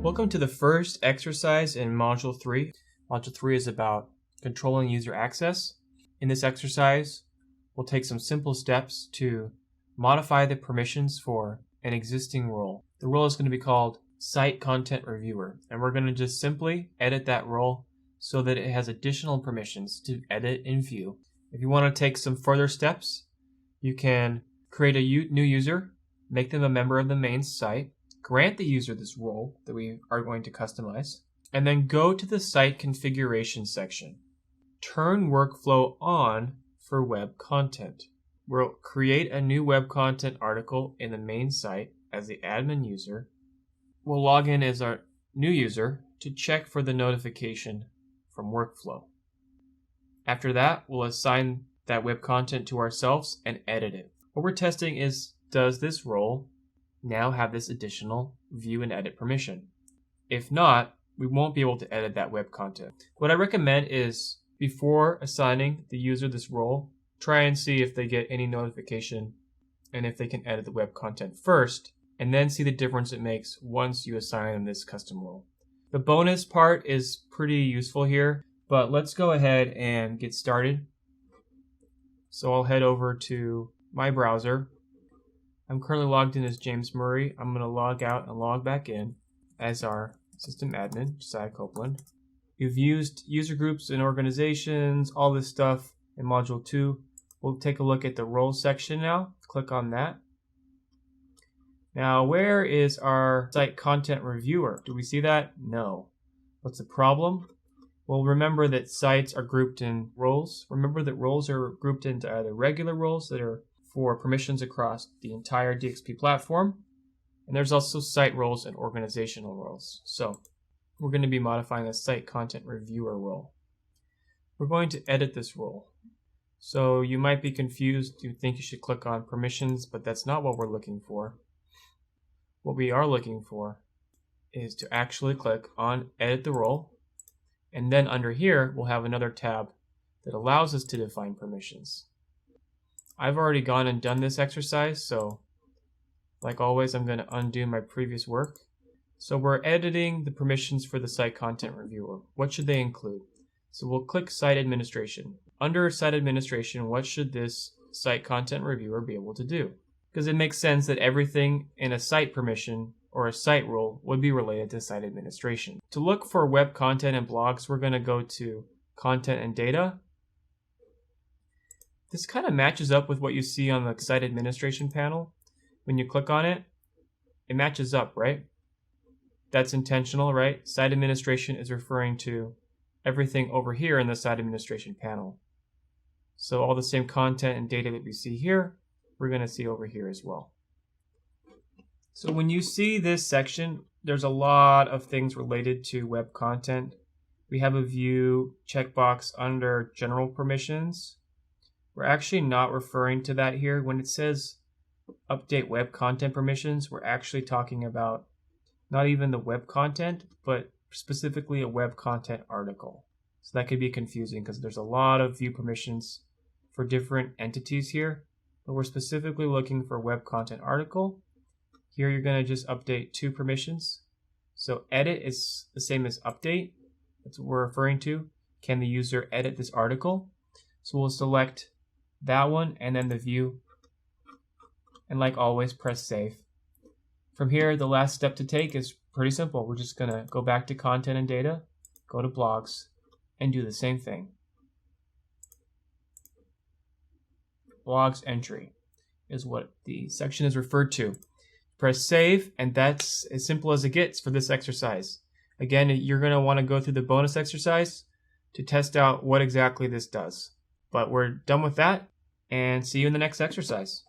Welcome to the first exercise in Module 3. Module 3 is about controlling user access. In this exercise, we'll take some simple steps to modify the permissions for an existing role. The role is going to be called Site Content Reviewer, and we're going to just simply edit that role so that it has additional permissions to edit and view. If you want to take some further steps, you can create a new user, make them a member of the main site, grant the user this role that we are going to customize, and then go to the site configuration section. Turn workflow on for web content. We'll create a new web content article in the main site as the admin user. We'll log in as our new user to check for the notification from workflow. After that, we'll assign that web content to ourselves and edit it. What we're testing is, does this role now have this additional view and edit permission? If not, we won't be able to edit that web content. What I recommend is, before assigning the user this role, try and see if they get any notification and if they can edit the web content first, and then see the difference it makes once you assign them this custom role. The bonus part is pretty useful here, but let's go ahead and get started. So I'll head over to my browser. I'm currently logged in as James Murray. I'm going to log out and log back in as our system admin, Josiah Copeland. You've used user groups and organizations, all this stuff in Module 2. We'll take a look at the roles section now. Click on that. Now, where is our Site Content Reviewer? Do we see that? No. What's the problem? Well, remember that sites are grouped in roles. Remember that roles are grouped into either regular roles that are for permissions across the entire DXP platform, and there's also site roles and organizational roles. So we're going to be modifying the Site Content Reviewer role. We're going to edit this role. So you might be confused. You think you should click on permissions, but that's not what we're looking for. What we are looking for is to actually click on Edit the Role, and then under here we'll have another tab that allows us to define permissions. I've already gone and done this exercise, so like always, I'm going to undo my previous work. So we're editing the permissions for the Site Content Reviewer. What should they include? So we'll click Site Administration. Under Site Administration, what should this Site Content Reviewer be able to do? Because it makes sense that everything in a site permission or a site role would be related to site administration. To look for web content and blogs, we're going to go to Content and Data. This kind of matches up with what you see on the site administration panel. When you click on it, it matches up, right? That's intentional, right? Site administration is referring to everything over here in the site administration panel. So all the same content and data that we see here, we're going to see over here as well. So when you see this section, there's a lot of things related to web content. We have a view checkbox under general permissions. We're actually not referring to that here. When it says update web content permissions, we're actually talking about not even the web content, but specifically a web content article. So that could be confusing because there's a lot of view permissions for different entities here, but we're specifically looking for web content article. Here you're going to just update 2 permissions. So edit is the same as update. That's what we're referring to. Can the user edit this article? So we'll select that one and then the view, and like always, press save. From here, the last step to take is pretty simple. We're just going to go back to Content and Data, go to Blogs, and do the same thing. Blogs entry is what the section is referred to. Press save, and that's as simple as it gets for this exercise. Again, you're going to want to go through the bonus exercise to test out what exactly this does. But we're done with that, and see you in the next exercise.